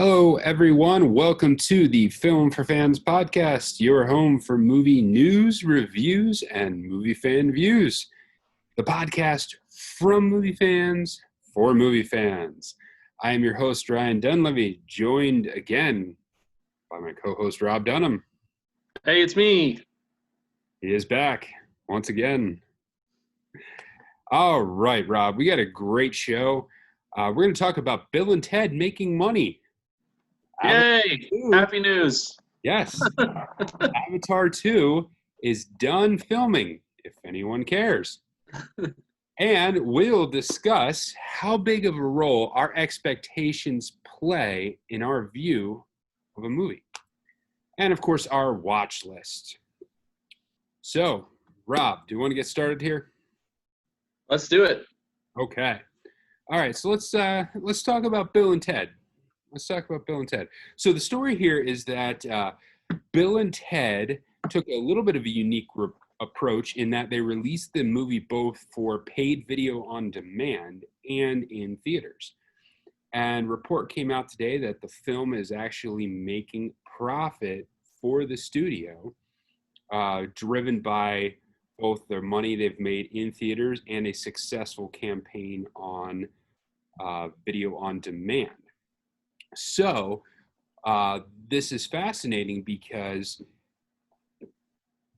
Hello, everyone. Welcome to the Film for Fans podcast, your home for movie news, reviews, and movie fan views. The podcast from movie fans for movie fans. I am your host, Ryan Dunlevy, joined again by my co-host, Rob Dunham. Hey, it's me. He is back once again. All right, Rob, we got a great show. We're going to talk about Bill and Ted making money. Yay! Happy news. Yes. Avatar 2 is done filming, if anyone cares. And we'll discuss how big of a role our expectations play in our view of a movie. And, of course, our watch list. So, Rob, do you want to get started here? Let's do it. Okay. All right, so let's talk about Bill and Ted. So the story here is that Bill and Ted took a little bit of a unique approach in that they released the movie both for paid video on demand and in theaters. And report came out today that the film is actually making profit for the studio, driven by both the money they've made in theaters and a successful campaign on video on demand. So this is fascinating because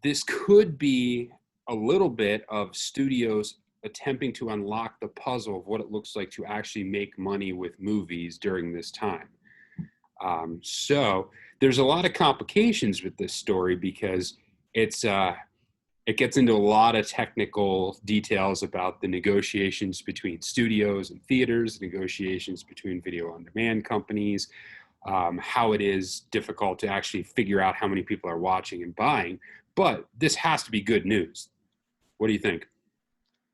this could be a little bit of studios attempting to unlock the puzzle of what it looks like to actually make money with movies during this time. So there's a lot of complications with this story because it gets into a lot of technical details about the negotiations between studios and theaters, negotiations between video on demand companies, how it is difficult to actually figure out how many people are watching and buying. But this has to be good news. What do you think?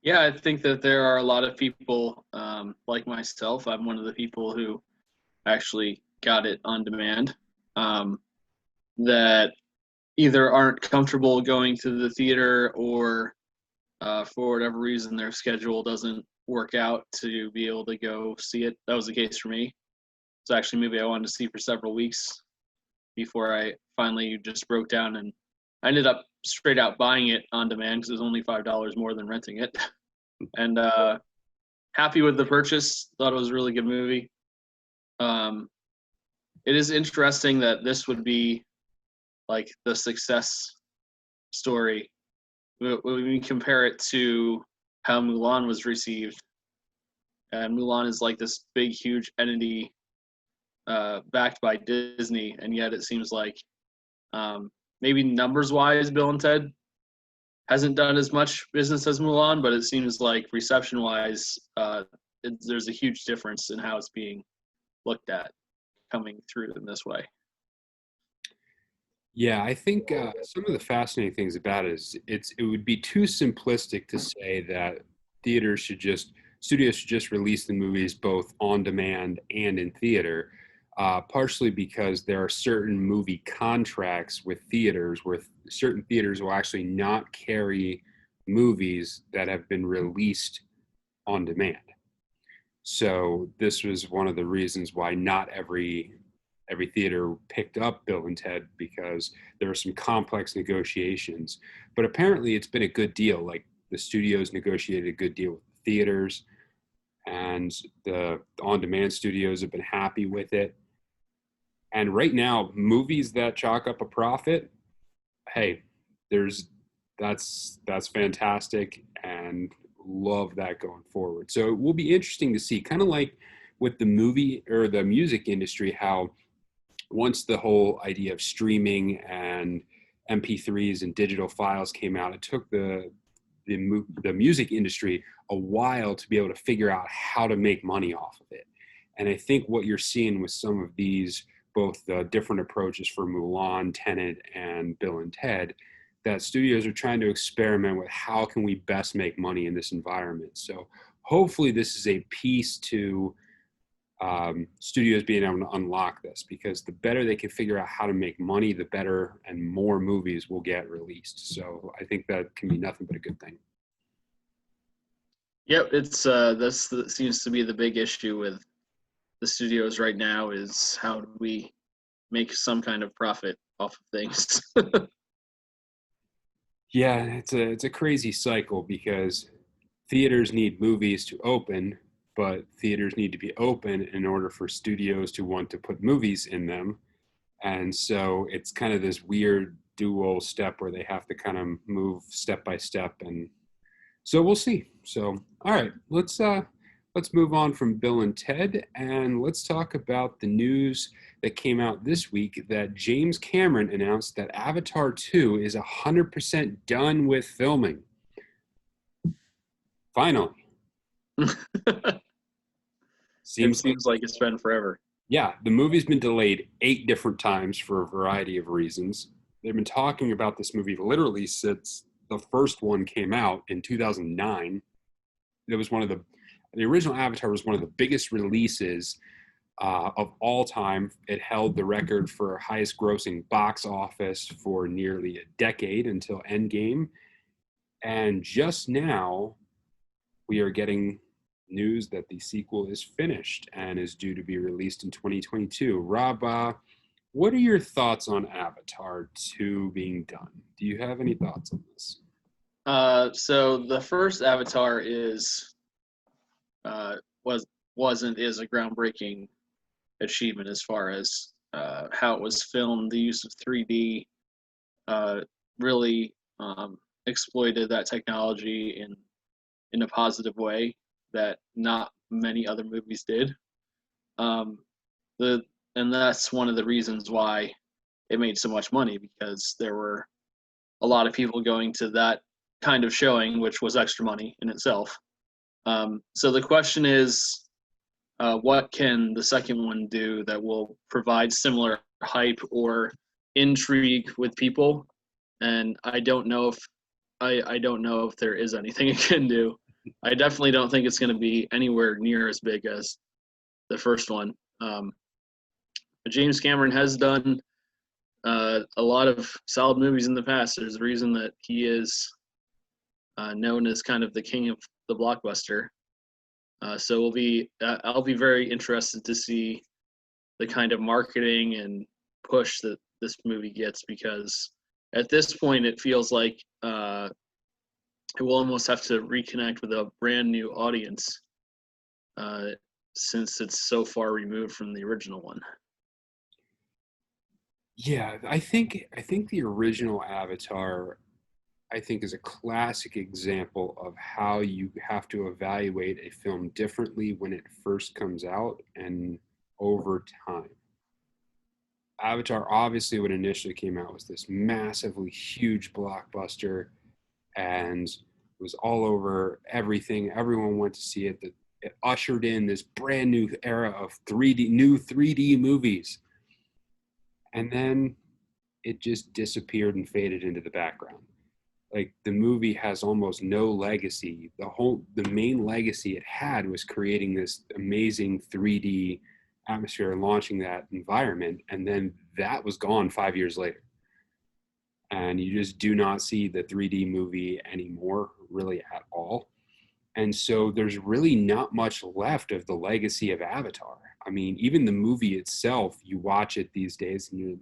Yeah, I think that there are a lot of people like myself. I'm one of the people who actually got it on demand that either aren't comfortable going to the theater or for whatever reason their schedule doesn't work out to be able to go see it. That was the case for me. It's actually a movie I wanted to see for several weeks before I finally just broke down, and I ended up straight out buying it on demand because it was only $5 more than renting it. And happy with the purchase. Thought it was a really good movie. It is interesting that this would be like the success story when we compare it to how Mulan was received. And Mulan is like this big, huge entity backed by Disney, and yet it seems like maybe numbers-wise, Bill and Ted hasn't done as much business as Mulan, but it seems like reception-wise, there's a huge difference in how it's being looked at coming through in this way. Yeah, I think some of the fascinating things about it is it would be too simplistic to say that studios should just release the movies both on demand and in theater, partially because there are certain movie contracts with theaters where certain theaters will actually not carry movies that have been released on demand. So this was one of the reasons why not every theater picked up Bill and Ted, because there were some complex negotiations. But apparently it's been a good deal. Like the studios negotiated a good deal with the theaters, and the on-demand studios have been happy with it. And right now, movies that chalk up a profit, hey, that's fantastic, and love that going forward. So it will be interesting to see, kind of like with the movie or the music industry, how once the whole idea of streaming and MP3s and digital files came out, it took the music industry a while to be able to figure out how to make money off of it. And I think what you're seeing with some of these, both the different approaches for Mulan, Tenet, and Bill and Ted, that studios are trying to experiment with how can we best make money in this environment. So hopefully this is a piece to studios being able to unlock this, because the better they can figure out how to make money, the better and more movies will get released. So I think that can be nothing but a good thing. Yep, it's this seems to be the big issue with the studios right now is how do we make some kind of profit off of things. Yeah, it's a crazy cycle because theaters need movies to open, but theaters need to be open in order for studios to want to put movies in them. And so it's kind of this weird dual step where they have to kind of move step by step. And so we'll see. So all right, let's move on from Bill and Ted, and let's talk about the news that came out this week that James Cameron announced that Avatar 2 is 100% done with filming. Finally. It Seems like, seems like it's been forever. yeah, the movie's been delayed 8 different times for a variety of reasons. They've been talking about this movie literally since the first one came out in 2009. It was one of the original Avatar was one of the biggest releases of all time. It held the record for highest grossing box office for nearly a decade until Endgame. And just now, we are getting news that the sequel is finished and is due to be released in 2022. Rob, what are your thoughts on Avatar 2 being done? Do you have any thoughts on this? So the first Avatar is is a groundbreaking achievement as far as how it was filmed. The use of 3D really exploited that technology in a positive way that not many other movies did. The and that's one of the reasons why it made so much money, because there were a lot of people going to that kind of showing, which was extra money in itself. So the question is, what can the second one do that will provide similar hype or intrigue with people? And I don't know if I don't know if there is anything it can do. I definitely don't think it's going to be anywhere near as big as the first one. But James Cameron has done a lot of solid movies in the past. There's a reason that he is known as kind of the king of the blockbuster. So I'll be very interested to see the kind of marketing and push that this movie gets, because at this point it feels like it will almost have to reconnect with a brand new audience since it's so far removed from the original one. Yeah, I think the original Avatar I think is a classic example of how you have to evaluate a film differently when it first comes out and over time. Avatar, obviously, when it initially came out, was this massively huge blockbuster and was all over everything. Everyone went to see it. It ushered in this brand new era of 3D movies. And then it just disappeared and faded into the background. Like the movie has almost no legacy. The main legacy it had was creating this amazing 3D atmosphere and launching that environment, and then that was gone 5 years later. And you just do not see the 3D movie anymore, really at all. And so there's really not much left of the legacy of Avatar. I mean, even the movie itself, you watch it these days and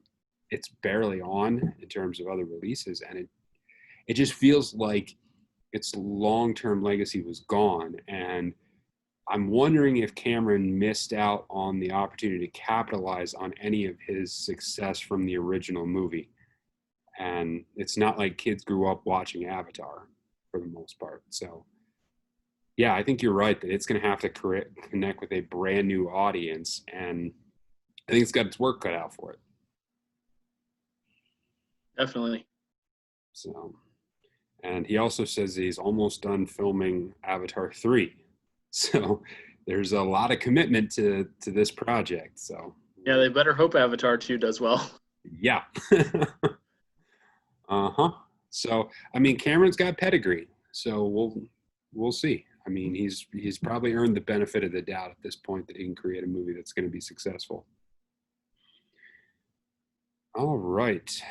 it's barely on in terms of other releases, and it just feels like its long-term legacy was gone. And I'm wondering if Cameron missed out on the opportunity to capitalize on any of his success from the original movie. And it's not like kids grew up watching Avatar for the most part. So yeah, I think you're right that it's going to have to connect with a brand new audience. And I think it's got its work cut out for it. Definitely. So, and he also says he's almost done filming Avatar 3. So there's a lot of commitment to this project. So Yeah, they better hope Avatar 2 does well. yeah. Uh-huh. So I mean, Cameron's got pedigree. So we'll see. I mean, he's probably earned the benefit of the doubt at this point that he can create a movie that's going to be successful. All right.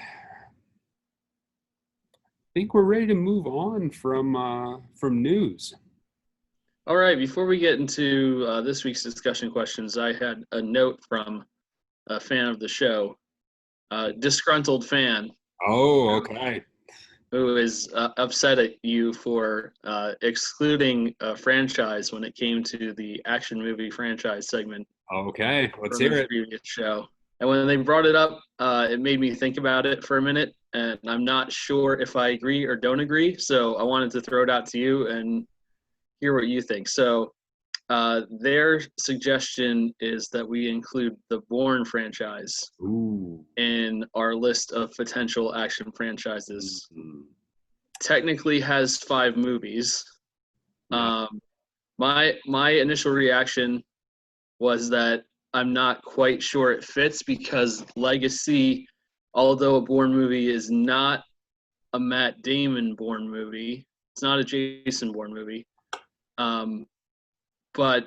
I think we're ready to move on from news. All right, before we get into this week's discussion questions, I had a note from a fan of the show, a disgruntled fan Oh, okay. who is upset at you for excluding a franchise when it came to the action movie franchise segment Okay, let's from hear the it. previous show. And when they brought it up, it made me think about it for a minute, and I'm not sure if I agree or don't agree. So I wanted to throw it out to you and hear what you think. So their suggestion is that we include the Bourne franchise Ooh. in our list of potential action franchises. Mhm. Technically has 5 movies. Yeah. My initial reaction was that I'm not quite sure it fits because Legacy, although a Bourne movie, is not a Matt Damon Bourne movie. It's not a Jason Bourne movie. But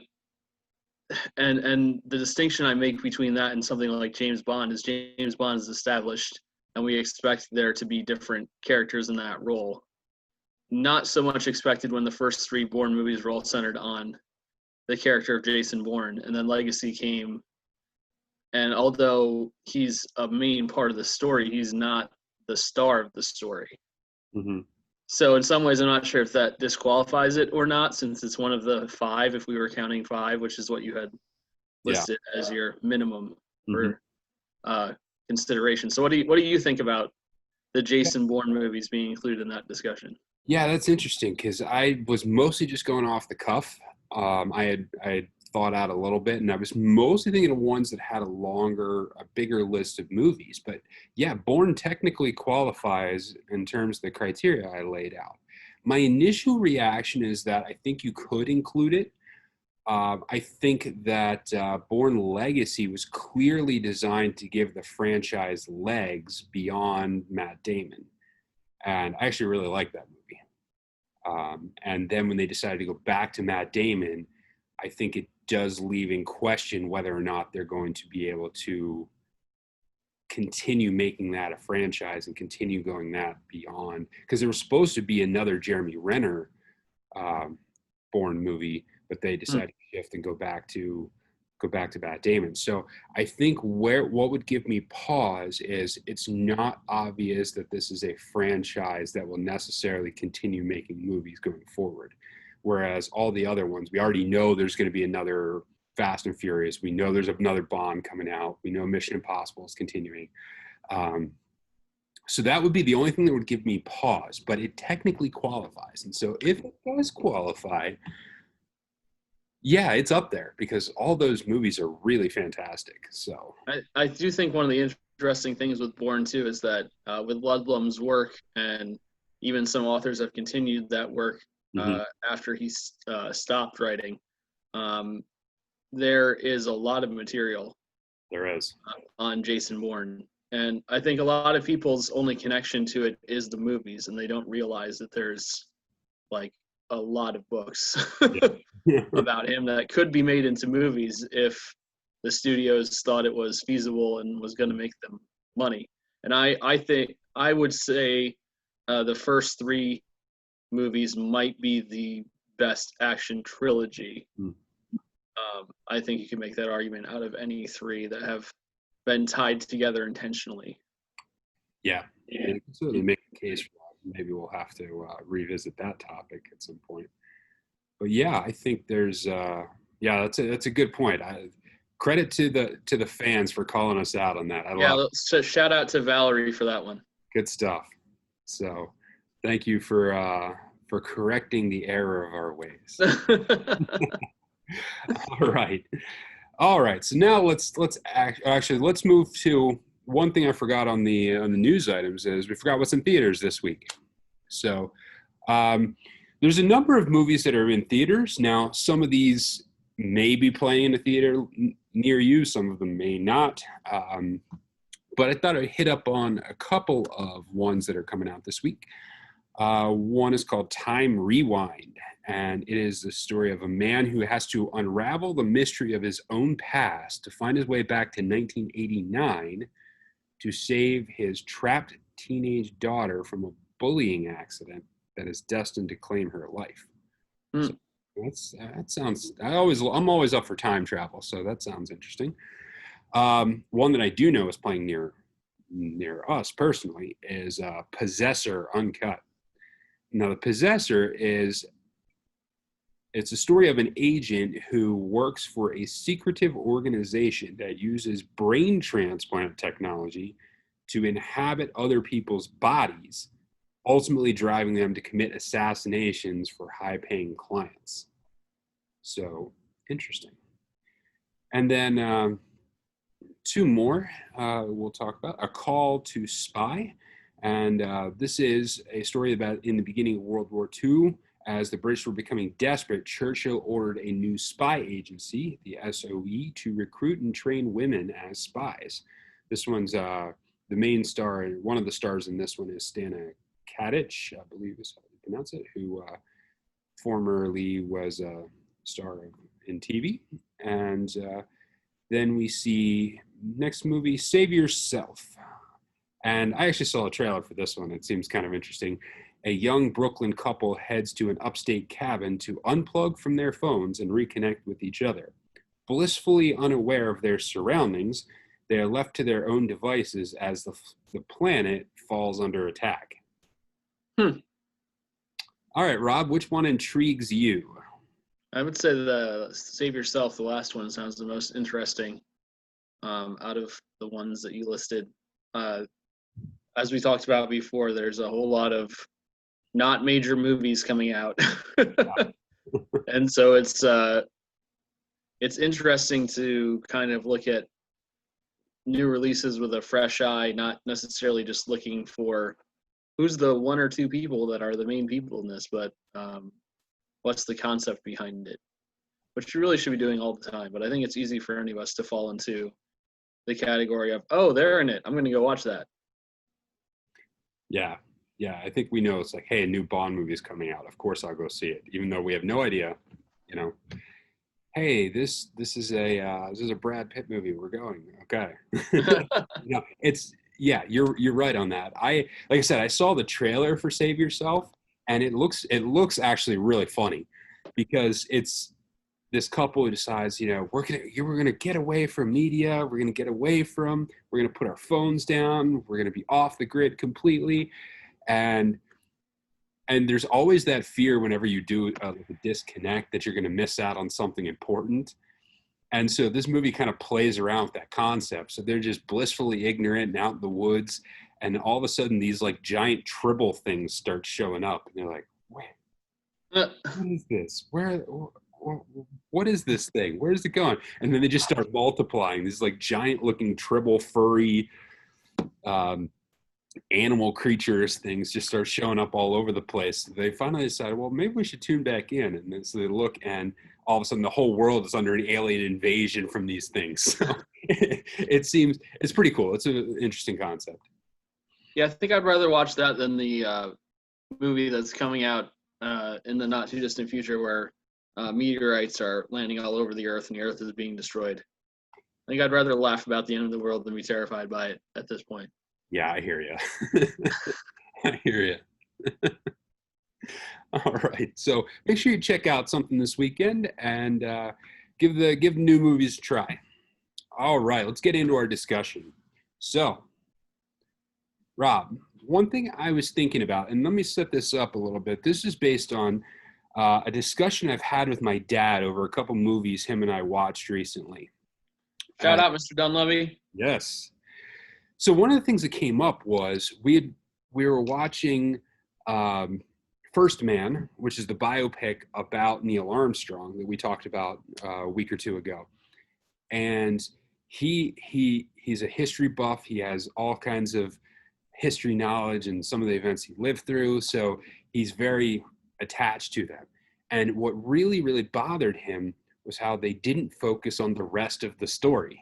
and the distinction I make between that and something like James Bond is James Bond is established, and we expect there to be different characters in that role. Not so much expected when the first 3 Bourne movies were all centered on the character of Jason Bourne, and then Legacy came. And although he's a main part of the story, he's not the star of the story. Hmm. So in some ways, I'm not sure if that disqualifies it or not, since it's one of the 5, if we were counting 5, which is what you had Yeah. listed as your minimum Hmm. for uh, consideration. So what do you think about the Jason Bourne movies being included in that discussion? Yeah, that's interesting because I was mostly just going off the cuff. I had thought out a little bit, and I was mostly thinking of ones that had a bigger list of movies. But yeah, Bourne technically qualifies in terms of the criteria I laid out. My initial reaction is that I think you could include it. I think that Bourne Legacy was clearly designed to give the franchise legs beyond Matt Damon, and I actually really like that movie. And then when they decided to go back to Matt Damon, I think it does leave in question whether or not they're going to be able to continue making that a franchise and continue going that beyond. Because there was supposed to be another Jeremy Renner um, Bourne movie, but they Hmm. decided to shift and go back to Matt Damon. So I think what would give me pause is it's not obvious that this is a franchise that will necessarily continue making movies going forward. Whereas all the other ones, we already know there's going to be another Fast and Furious. We know there's another Bond coming out. We know Mission Impossible is continuing. Um, so that would be the only thing that would give me pause, but it technically qualifies. And so if it does qualify, yeah, it's up there because all those movies are really fantastic. So, I do think one of the interesting things with Bourne too is that with Ludlum's work, and even some authors have continued that work mhm, after he stopped writing. Um, there is a lot of material there is. on Jason Bourne, and I think a lot of people's only connection to it is the movies, and they don't realize that there's like a lot of books Yeah. about him that could be made into movies if the studios thought it was feasible and was going to make them money. And I think I would say the first 3 movies might be the best action trilogy. Mm. I think you can make that argument out of any 3 that have been tied together intentionally. Yeah. Yeah, you can certainly make a case for that. Maybe we'll have to revisit that topic at some point. But yeah, I think yeah, that's a good point. Credit to the fans for calling us out on that. I Yeah, love it. so shout out to Valerie for that one. Good stuff. So thank you for correcting the error of our ways. All right. All right. So now actually let's move to one thing I forgot on the news items is we forgot what's in theaters this week. So um, there's a number of movies that are in theaters now. Some of these may be playing in a theater near you. Some of them may not. But I thought I'd hit up on a couple of ones that are coming out this week. One is called Time Rewind, and it is the story of a man who has to unravel the mystery of his own past to find his way back to 1989 to save his trapped teenage daughter from a bullying accident that is destined to claim her life. Hmm. So That sounds. I'm always up for time travel, so that sounds interesting. One that I do know is playing near us personally is Possessor Uncut. Now, the Possessor is it's a story of an agent who works for a secretive organization that uses brain transplant technology to inhabit other people's bodies, ultimately driving them to commit assassinations for high-paying clients. So interesting. And then two more we'll talk about. A Call to Spy. And this is a story about in the beginning of World War II. As the British were becoming desperate, Churchill ordered a new spy agency, the SOE, to recruit and train women as spies. This one's the main star, one of the stars in this one is Stana Katic, I believe is how you pronounce it, who formerly was a star in TV. And then we see next movie, Save Yourself. And I actually saw a trailer for this one. It seems kind of interesting. A young Brooklyn couple heads to an upstate cabin to unplug from their phones and reconnect with each other. Blissfully unaware of their surroundings, they are left to their own devices as the planet falls under attack. All right, Rob, which one intrigues you? I would say the Save Yourself, the last one, sounds the most interesting out of the ones that you listed. As we talked about before, there's a whole lot of not major movies coming out. And so it's interesting to kind of look at new releases with a fresh eye, not necessarily just looking for who's the one or two people that are the main people in this, but what's the concept behind it, which you really should be doing all the time. But I think it's easy for any of us to fall into the category of, oh, they're in it, I'm going to go watch that. Yeah. I think we know it's like, hey, a new Bond movie is coming out. Of course, I'll go see it, even though we have no idea. Hey, this is a Brad Pitt movie. We're going. Okay. You're right on that. Like I said, I saw the trailer for Save Yourself, and it looks actually really funny because it's this couple who decides, we're gonna get away from media. We're gonna put our phones down. We're gonna be off the grid completely. And there's always that fear whenever you do a disconnect that you're going to miss out on something important. And so this movie kind of plays around with that concept. So they're just blissfully ignorant and out in the woods. And all of a sudden these like giant tribble things start showing up. And they're like, wait, what is this? What is this thing? Where is it going? And then they just start multiplying. These like giant looking tribble furry animal creatures things just start showing up all over the place. They finally decided, well, maybe we should tune back in. And then so they look, and all of a sudden the whole world is under an alien invasion from these things. So it's pretty cool. It's an interesting concept. Yeah, I think I'd rather watch that than the movie that's coming out in the not too distant future where meteorites are landing all over the earth and the earth is being destroyed. I think I'd rather laugh about the end of the world than be terrified by it at this point. Yeah, I hear you. I hear you. All right. So make sure you check out something this weekend and give new movies a try. All right, let's get into our discussion. So, Rob, one thing I was thinking about, and let me set this up a little bit. This is based on a discussion I've had with my dad over a couple movies him and I watched recently. Shout out, Mr. Dunlevy. Yes. So one of the things that came up was we were watching First Man, which is the biopic about Neil Armstrong that we talked about a week or two ago. And he's a history buff. He has all kinds of history knowledge and some of the events he lived through. So he's very attached to them. And what really, really bothered him was how they didn't focus on the rest of the story.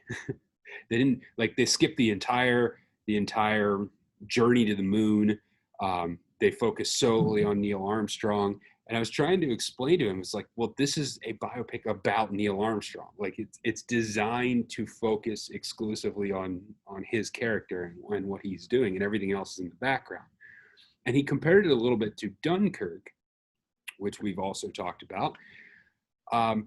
They skipped the entire journey to the moon. They focused solely on Neil Armstrong. And I was trying to explain to him, it's like, well, this is a biopic about Neil Armstrong. Like it's designed to focus exclusively on his character and what he's doing, and everything else is in the background. And he compared it a little bit to Dunkirk, which we've also talked about.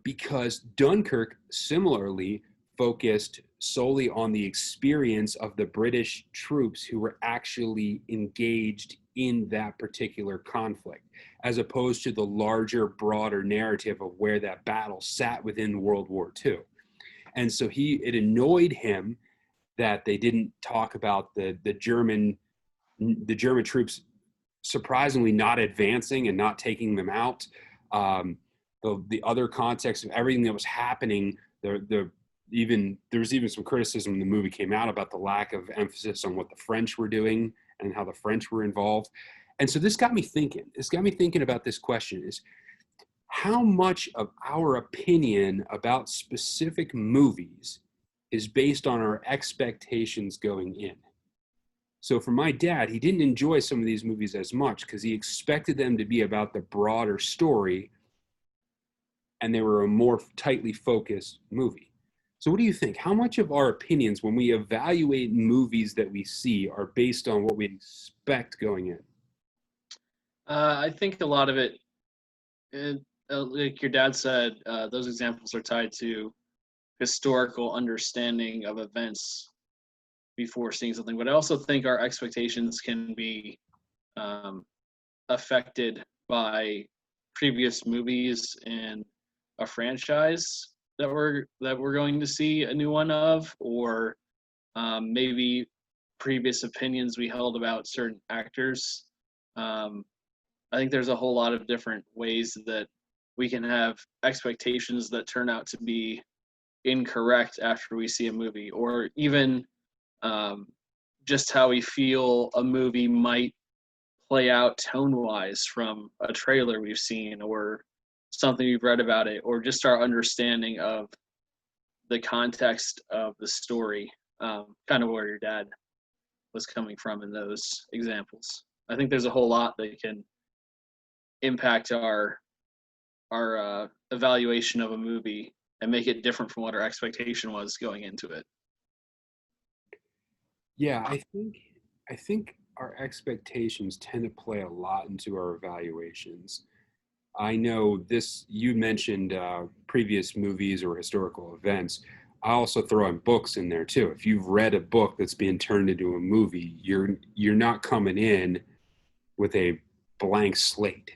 because Dunkirk similarly focused solely on the experience of the British troops who were actually engaged in that particular conflict, as opposed to the larger, broader narrative of where that battle sat within World War II. And so it annoyed him that they didn't talk about the German troops surprisingly not advancing and not taking them out. The other context of everything that was happening, there was even some criticism when the movie came out about the lack of emphasis on what the French were doing and how the French were involved. And so this got me thinking. This got me thinking about this question: is how much of our opinion about specific movies is based on our expectations going in. So for my dad, he didn't enjoy some of these movies as much because he expected them to be about the broader story, and they were a more tightly focused movie. So what do you think? How much of our opinions when we evaluate movies that we see are based on what we expect going in? I think a lot of like your dad said, those examples are tied to historical understanding of events before seeing something. But I also think our expectations can be affected by previous movies in a franchise that we're going to see a new one of, or maybe previous opinions we held about certain actors. I think there's a whole lot of different ways that we can have expectations that turn out to be incorrect after we see a movie, or even just how we feel a movie might play out tone-wise from a trailer we've seen or something we've read about it, or just our understanding of the context of the story, kind of where your dad was coming from in those examples. I think there's a whole lot that can impact our evaluation of a movie and make it different from what our expectation was going into it. Yeah, I think our expectations tend to play a lot into our evaluations. I know this, you mentioned previous movies or historical events. I also throw in books in there too. If you've read a book that's being turned into a movie, you're not coming in with a blank slate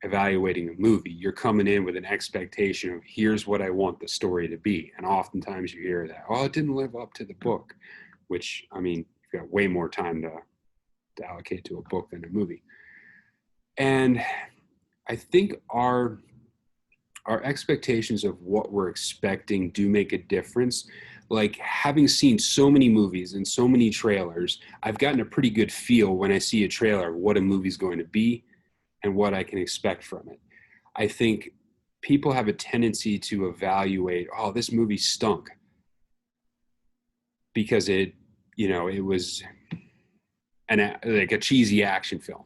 evaluating a movie. You're coming in with an expectation of here's what I want the story to be. And oftentimes you hear that, oh, it didn't live up to the book, which, I mean, you've got way more time to allocate to a book than a movie. And I think our expectations of what we're expecting do make a difference. Like, having seen so many movies and so many trailers, I've gotten a pretty good feel when I see a trailer of what a movie's going to be and what I can expect from it. I think people have a tendency to evaluate, oh, this movie stunk because it was like a cheesy action film.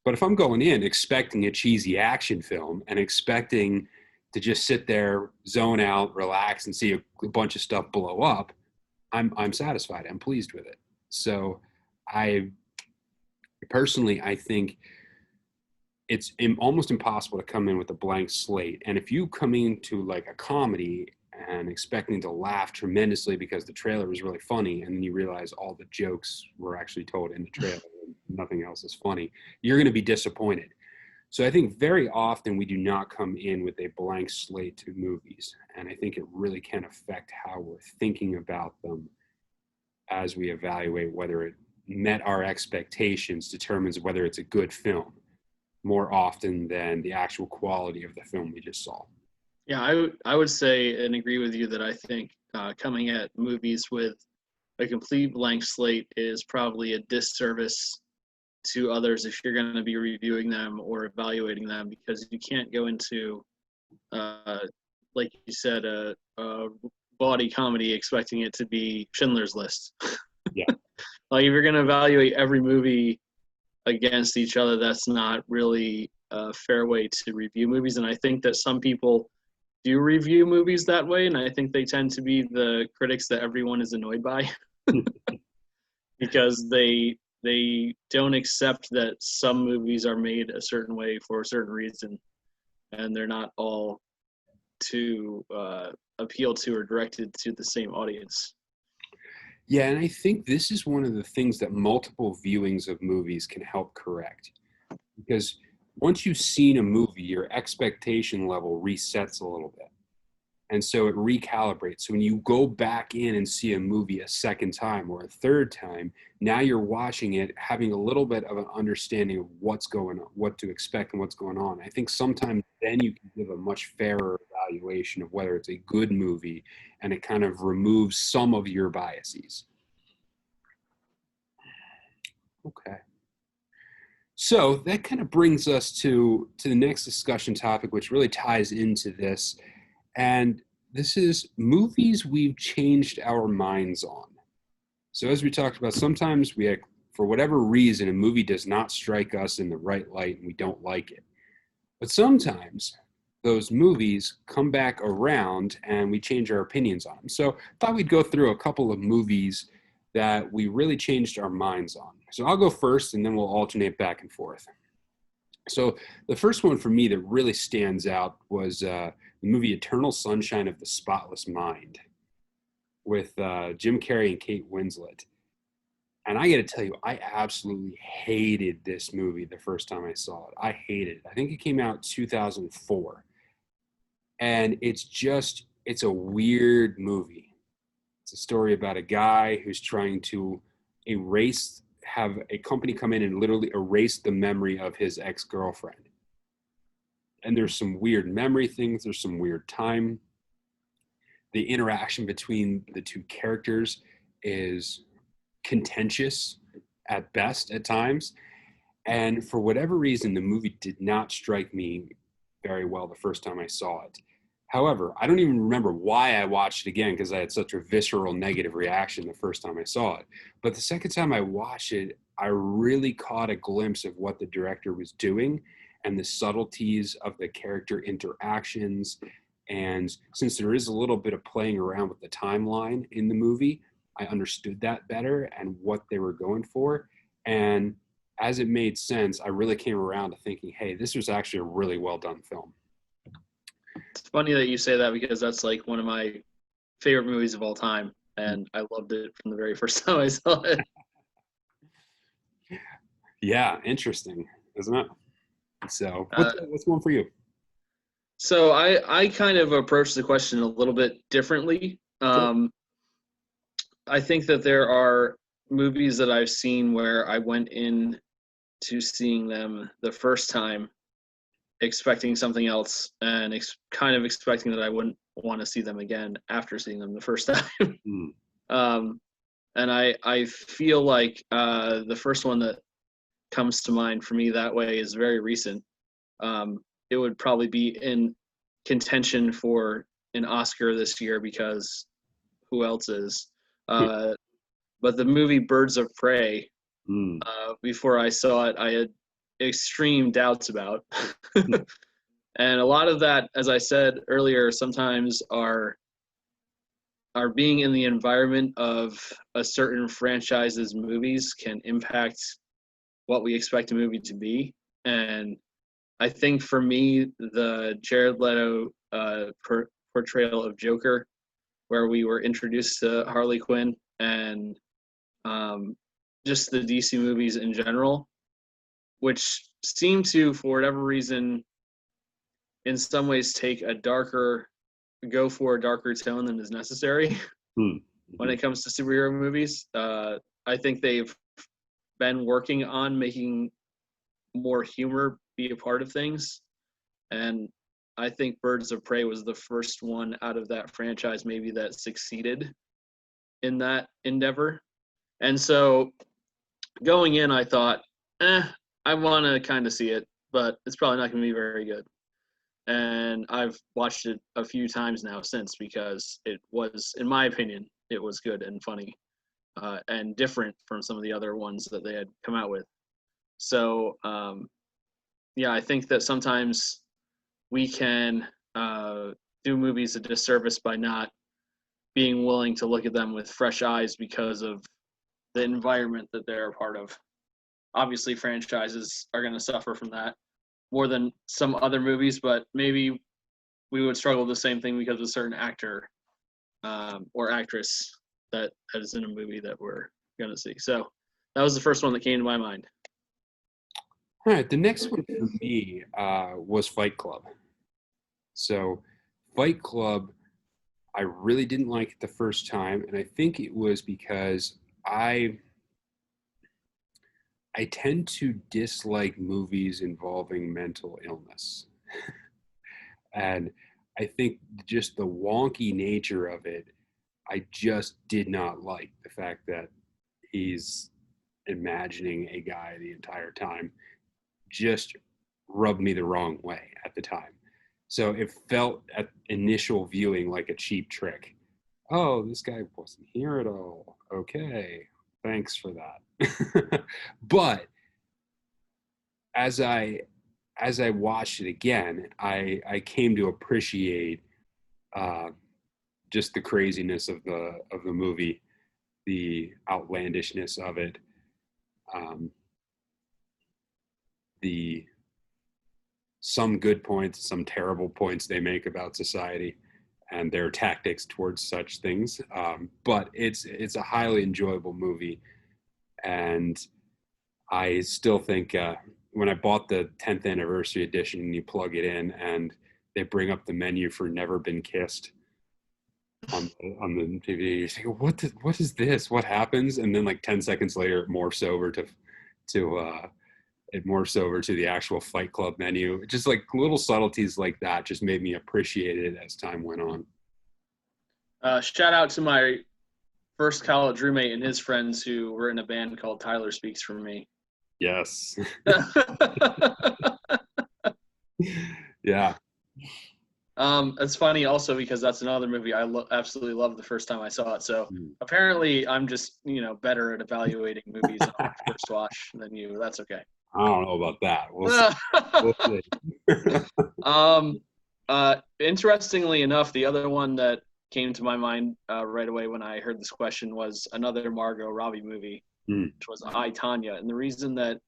But if I'm going in expecting a cheesy action film and expecting to just sit there, zone out, relax, and see a bunch of stuff blow up, I'm satisfied. I'm pleased with it. So I think it's almost impossible to come in with a blank slate. And if you come into like a comedy and expecting to laugh tremendously because the trailer was really funny, and then you realize all the jokes were actually told in the trailer and nothing else is funny, you're going to be disappointed. So I think very often we do not come in with a blank slate to movies. And I think it really can affect how we're thinking about them as we evaluate whether it met our expectations, determines whether it's a good film more often than the actual quality of the film we just saw. Yeah, I would say and agree with you that I think coming at movies with a complete blank slate is probably a disservice to others if you're going to be reviewing them or evaluating them, because you can't go into, like you said, a bawdy comedy expecting it to be Schindler's List. Yeah. Like, if you're going to evaluate every movie against each other, that's not really a fair way to review movies. And I think that some people do review movies that way, and I think they tend to be the critics that everyone is annoyed by because they don't accept that some movies are made a certain way for a certain reason, and they're not all to appeal to or directed to the same audience. Yeah, and I think this is one of the things that multiple viewings of movies can help correct. Because once you've seen a movie, your expectation level resets a little bit. And so it recalibrates. So when you go back in and see a movie a second time or a third time, now you're watching it having a little bit of an understanding of what's going on, what to expect and what's going on. I think sometimes then you can give a much fairer evaluation of whether it's a good movie, and it kind of removes some of your biases. Okay. So that kind of brings us to the next discussion topic, which really ties into this. And this is movies we've changed our minds on. So as we talked about, sometimes for whatever reason, a movie does not strike us in the right light and we don't like it. But sometimes those movies come back around and we change our opinions on them. So I thought we'd go through a couple of movies that we really changed our minds on. So I'll go first and then we'll alternate back and forth. So the first one for me that really stands out was the movie Eternal Sunshine of the Spotless Mind with Jim Carrey and Kate Winslet. And I got to tell you, I absolutely hated this movie the first time I saw it. I hated it. I think it came out 2004. And it's a weird movie. It's a story about a guy who's trying to have a company come in and literally erase the memory of his ex-girlfriend. And there's some weird memory things. There's some weird time. The interaction between the two characters is contentious at best at times. And for whatever reason, the movie did not strike me very well the first time I saw it. However, I don't even remember why I watched it again because I had such a visceral negative reaction the first time I saw it. But the second time I watched it, I really caught a glimpse of what the director was doing and the subtleties of the character interactions. And since there is a little bit of playing around with the timeline in the movie, I understood that better and what they were going for. And as it made sense, I really came around to thinking, hey, this was actually a really well done film. It's funny that you say that because that's like one of my favorite movies of all time, and I loved it from the very first time I saw it. Yeah, interesting, isn't it? So what's one for you? So I kind of approached the question a little bit differently. I think that there are movies that I've seen where I went in to seeing them the first time expecting something else and kind of expecting that I wouldn't want to see them again after seeing them the first time. And I feel like the first one that comes to mind for me that way is very recent. It would probably be in contention for an Oscar this year because who else is? But the movie Birds of Prey, before I saw it, I had extreme doubts about. And a lot of that, as I said earlier, sometimes are being in the environment of a certain franchise's movies can impact what we expect a movie to be. And I think for me, the Jared Leto portrayal of Joker, where we were introduced to Harley Quinn and just the DC movies in general, which seem to, for whatever reason, in some ways go for a darker tone than is necessary when it comes to superhero movies. I think they've been working on making more humor be a part of things. And I think Birds of Prey was the first one out of that franchise maybe that succeeded in that endeavor. And so going in, I thought, I want to kind of see it, but it's probably not going to be very good. And I've watched it a few times now since because it was, in my opinion, it was good and funny and different from some of the other ones that they had come out with. So, yeah, I think that sometimes we can do movies a disservice by not being willing to look at them with fresh eyes because of the environment that they're a part of. Obviously, franchises are going to suffer from that more than some other movies, but maybe we would struggle with the same thing because of a certain actor or actress that is in a movie that we're gonna see. So that was the first one that came to my mind. All right, the next one for me was Fight Club. So, Fight Club, I really didn't like it the first time, and I think it was because I tend to dislike movies involving mental illness. And I think just the wonky nature of it, I just did not like the fact that he's imagining a guy the entire time. Just rubbed me the wrong way at the time. So it felt at initial viewing like a cheap trick. Oh, this guy wasn't here at all. Okay, thanks for that. But as I watched it again, I came to appreciate uh, just the craziness of the movie, the outlandishness of it, um, the some good points, some terrible points they make about society and their tactics towards such things. But it's a highly enjoyable movie, and I still think when I bought the 10th anniversary edition, and you plug it in, and they bring up the menu for "Never Been Kissed" on the TV. You think, what is this? What happens? And then like 10 seconds later, it morphs over to the actual Fight Club menu. Just like little subtleties like that just made me appreciate it as time went on. Shout out to my first college roommate and his friends who were in a band called Tyler Speaks for Me. Yes. Yeah. It's funny also because that's another movie I absolutely loved the first time I saw it. So apparently I'm just, better at evaluating movies on my first watch than you. That's okay. I don't know about that. We'll see. Interestingly enough, the other one that came to my mind right away when I heard this question was another Margot Robbie movie, which was I, Tonya. And the reason that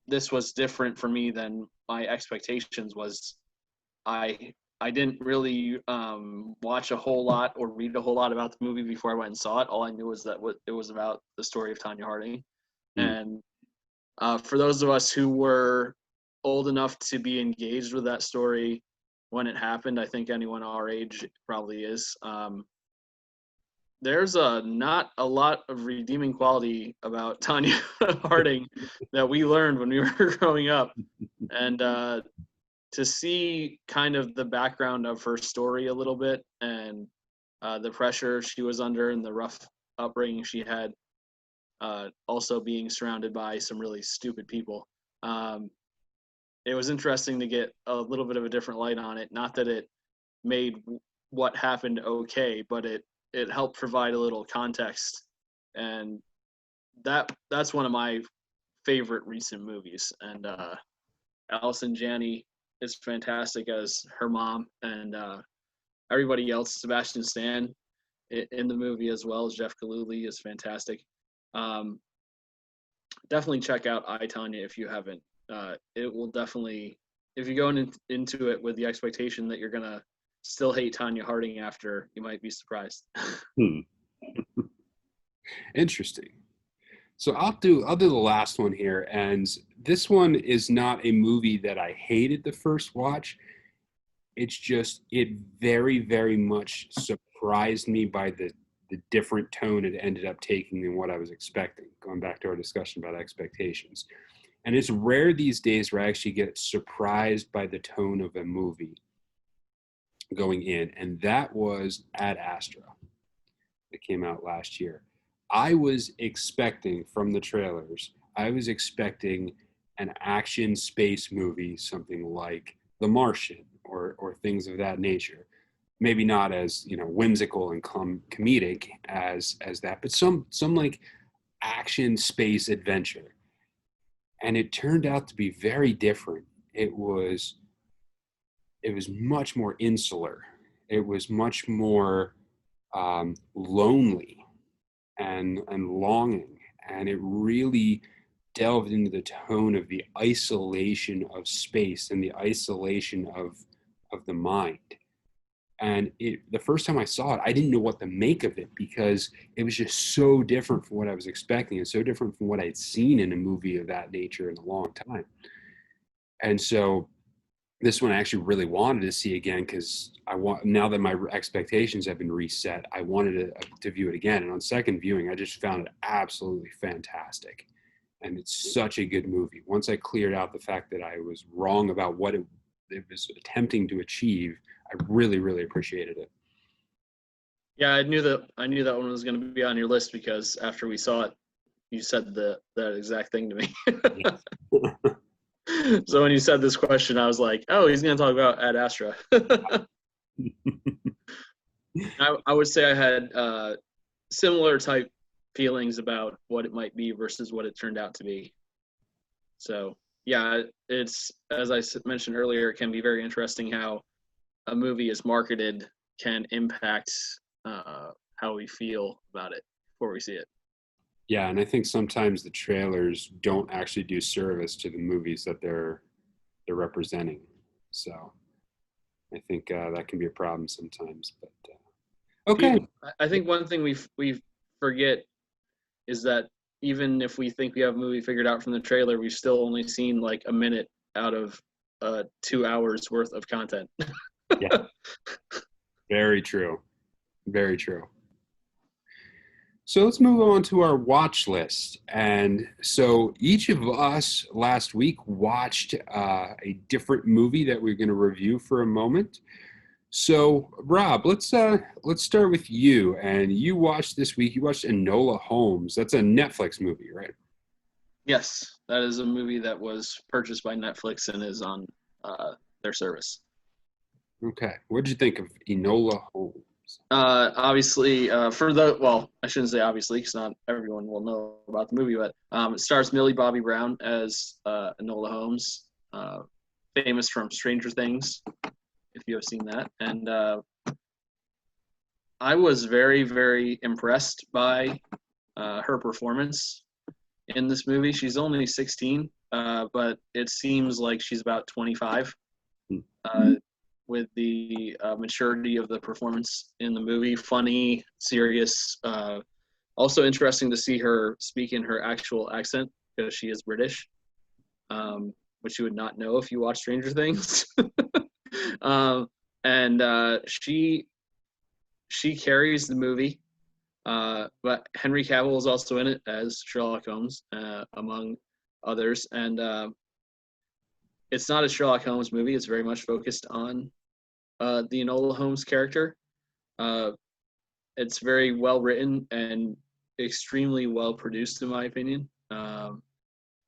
this was different for me than my expectations was I didn't really watch a whole lot or read a whole lot about the movie before I went and saw it. All I knew was that it was about the story of Tonya Harding. And for those of us who were old enough to be engaged with that story when it happened, I think anyone our age probably is. There's not a lot of redeeming quality about Tonya Harding that we learned when we were growing up. And to see kind of the background of her story a little bit and the pressure she was under and the rough upbringing she had, also being surrounded by some really stupid people. It was interesting to get a little bit of a different light on it. Not that it made what happened okay, but it helped provide a little context. And that's one of my favorite recent movies. And Allison Janney is fantastic as her mom, and everybody else. Sebastian Stan in the movie as well as Jeff Galooly is fantastic. Definitely check out I, Tonya if you haven't. It will definitely, if you go into it with the expectation that you're gonna still hate Tonya Harding after, you might be surprised. Interesting. So I'll do the last one here, and this one is not a movie that I hated the first watch. It's just it very, very much surprised me by the different tone it ended up taking than what I was expecting. Going back to our discussion about expectations. And it's rare these days where I actually get surprised by the tone of a movie going in, and that was Ad Astra that came out last year. I was expecting from the trailers, I was expecting an action space movie, something like The Martian or things of that nature. Maybe not as whimsical and comedic as that, but some like action space adventure. And it turned out to be very different. It was much more insular. It was much more lonely and longing, and it really delved into the tone of the isolation of space and the isolation of of the mind. And the first time I saw it, I didn't know what to make of it because it was just so different from what I was expecting and so different from what I'd seen in a movie of that nature in a long time. And so this one I actually really wanted to see again because now that my expectations have been reset, I wanted to view it again. And on second viewing, I just found it absolutely fantastic. And it's such a good movie. Once I cleared out the fact that I was wrong about what it was attempting to achieve, I really, really appreciated it. Yeah, I knew that one was going to be on your list because after we saw it, you said that exact thing to me. So when you said this question, I was like, oh, he's going to talk about Ad Astra. I would say I had similar type feelings about what it might be versus what it turned out to be. So yeah, it's, as I mentioned earlier, it can be very interesting how a movie is marketed can impact how we feel about it before we see it. Yeah, and I think sometimes the trailers don't actually do service to the movies that they're representing. So I think that can be a problem sometimes. But okay. I think one thing we forget is that even if we think we have a movie figured out from the trailer, we've still only seen like a minute out of 2 hours worth of content. Yeah, very true. Very true. So let's move on to our watch list. And so each of us last week watched a different movie that we're going to review for a moment. So Rob, let's start with you. And you watched this week. You watched Enola Holmes. That's a Netflix movie, right? Yes, that is a movie that was purchased by Netflix and is on their service. Okay. What did you think of Enola Holmes? Obviously, I shouldn't say obviously because not everyone will know about the movie, but it stars Millie Bobby Brown as Enola Holmes, famous from Stranger Things, if you have seen that. And I was very, very impressed by her performance in this movie. She's only 16, but it seems like she's about 25. With the maturity of the performance in the movie. Funny, serious. Also interesting to see her speak in her actual accent because she is British, which you would not know if you watch Stranger Things. And she carries the movie. But Henry Cavill is also in it as Sherlock Holmes, among others. And it's not a Sherlock Holmes movie. It's very much focused on the Enola Holmes character. It's very well written and extremely well produced, in my opinion.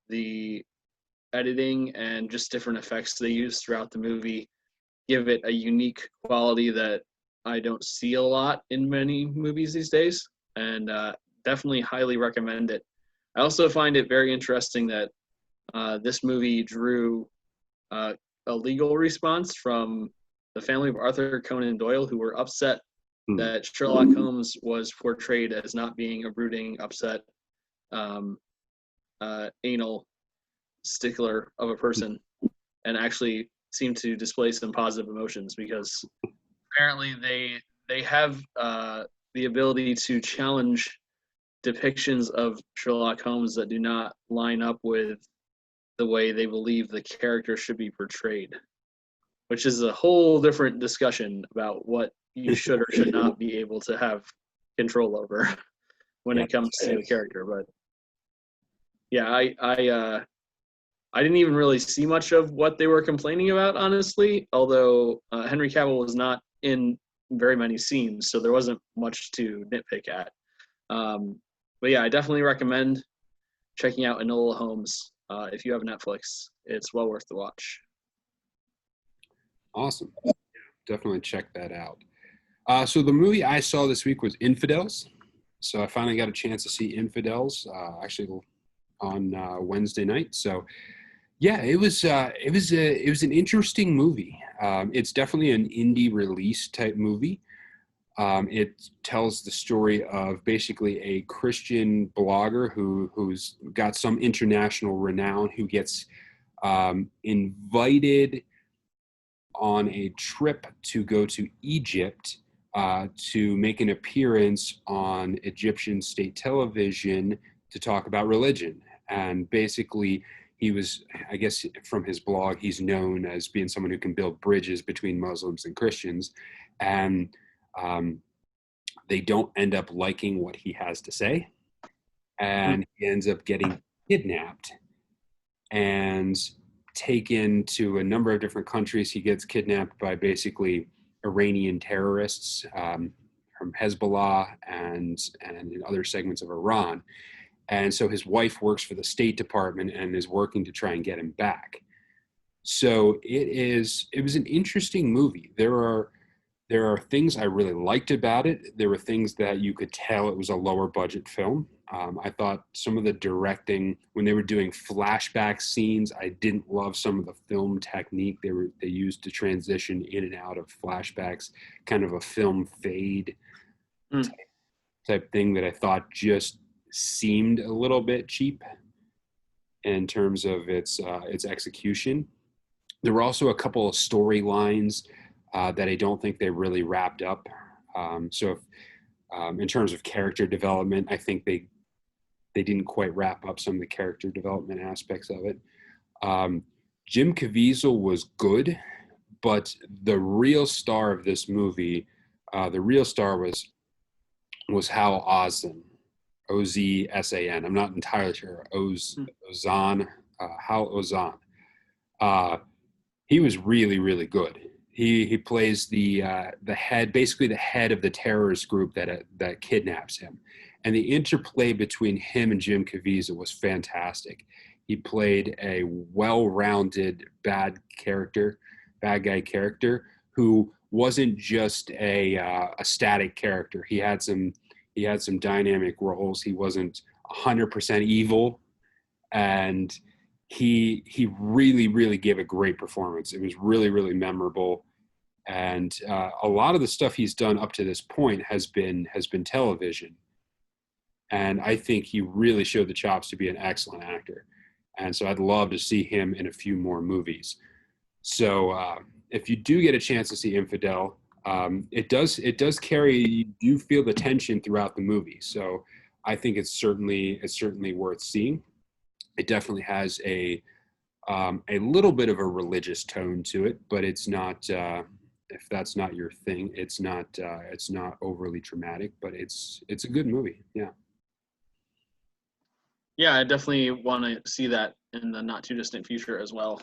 The editing and just different effects they use throughout the movie give it a unique quality that I don't see a lot in many movies these days, and definitely highly recommend it. I also find it very interesting that this movie drew a legal response from the family of Arthur Conan Doyle, who were upset that Sherlock Holmes was portrayed as not being a brooding, upset, anal stickler of a person, and actually seemed to display some positive emotions because apparently they have the ability to challenge depictions of Sherlock Holmes that do not line up with the way they believe the character should be portrayed, which is a whole different discussion about what you should or should not be able to have control over when it comes to the character. But yeah, I didn't even really see much of what they were complaining about, honestly, although Henry Cavill was not in very many scenes, so there wasn't much to nitpick at. But yeah, I definitely recommend checking out Enola Holmes if you have Netflix. It's well worth the watch. Awesome. Definitely check that out. So the movie I saw this week was Infidels. So I finally got a chance to see Infidels actually on Wednesday night. So yeah, it was an interesting movie. It's definitely an indie release type movie. It tells the story of basically a Christian blogger who's got some international renown who gets invited on a trip to go to Egypt to make an appearance on Egyptian state television to talk about religion. And basically, he was, I guess from his blog, he's known as being someone who can build bridges between Muslims and Christians. And they don't end up liking what he has to say. And he ends up getting kidnapped and taken to a number of different countries. He gets kidnapped by basically Iranian terrorists from Hezbollah and in other segments of Iran. And so his wife works for the State Department and is working to try and get him back. So it was an interesting movie. There are things I really liked about it. There were things that you could tell it was a lower budget film. I thought some of the directing, when they were doing flashback scenes, I didn't love some of the film technique they used to transition in and out of flashbacks, kind of a film fade type thing that I thought just seemed a little bit cheap in terms of its execution. There were also a couple of storylines that I don't think they really wrapped up. In terms of character development, I think they didn't quite wrap up some of the character development aspects of it. Jim Caviezel was good, but the real star of this movie, was Hal Ozsan, Ozsan. I'm not entirely sure. Ozan, Hal Ozsan. He was really, really good. He plays the head, basically the head of the terrorist group that kidnaps him, and the interplay between him and Jim Caviezel was fantastic. He played a well-rounded bad guy character who wasn't just a static character. He had some dynamic roles. He wasn't 100% evil, and he really, really gave a great performance. It was really, really memorable. And a lot of the stuff he's done up to this point has been television. And I think he really showed the chops to be an excellent actor. And so I'd love to see him in a few more movies. So if you do get a chance to see Infidel, it does carry, you do feel the tension throughout the movie. So I think it's certainly worth seeing. It definitely has a little bit of a religious tone to it, but it's not. If that's not your thing, it's not overly dramatic, but it's a good movie. Yeah. Yeah, I definitely want to see that in the not too distant future as well.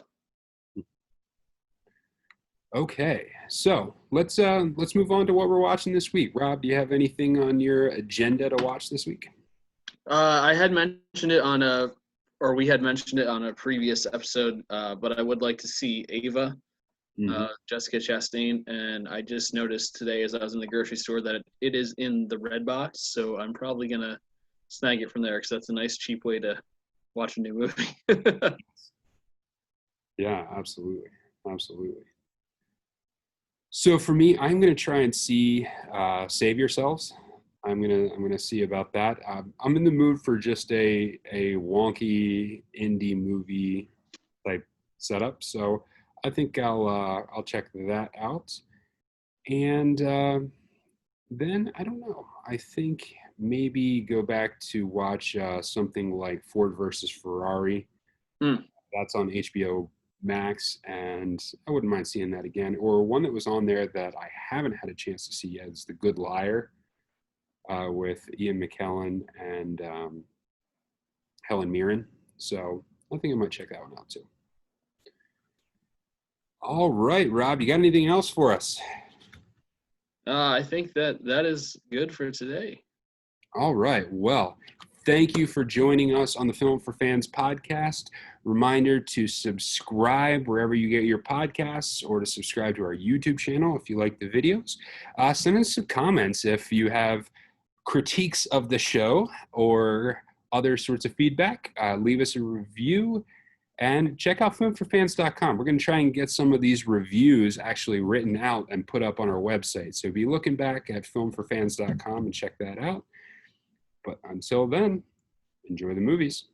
Okay, so let's move on to what we're watching this week. Rob, do you have anything on your agenda to watch this week? I had mentioned it we had mentioned it on a previous episode, but I would like to see Ava, Jessica Chastain, and I just noticed today as I was in the grocery store that it is in the red box, so I'm probably gonna snag it from there because that's a nice cheap way to watch a new movie. Yeah, absolutely. So for me, I'm going to try and see Save Yourselves. I'm gonna see about that. I'm in the mood for just a wonky indie movie type setup, so I think I'll check that out. And then I don't know. I think maybe go back to watch something like Ford versus Ferrari. That's on HBO Max, and I wouldn't mind seeing that again. Or one that was on there that I haven't had a chance to see yet is The Good Liar with Ian McKellen and Helen Mirren. So I think I might check that one out too. All right, Rob, you got anything else for us? I think that is good for today. All right. Well, thank you for joining us on the Film for Fans podcast. Reminder to subscribe wherever you get your podcasts, or to subscribe to our YouTube channel if you like the videos. Send us some comments if you have critiques of the show or other sorts of feedback. Leave us a review. And check out filmforfans.com. We're going to try and get some of these reviews actually written out and put up on our website. So be looking back at filmforfans.com and check that out. But until then, enjoy the movies.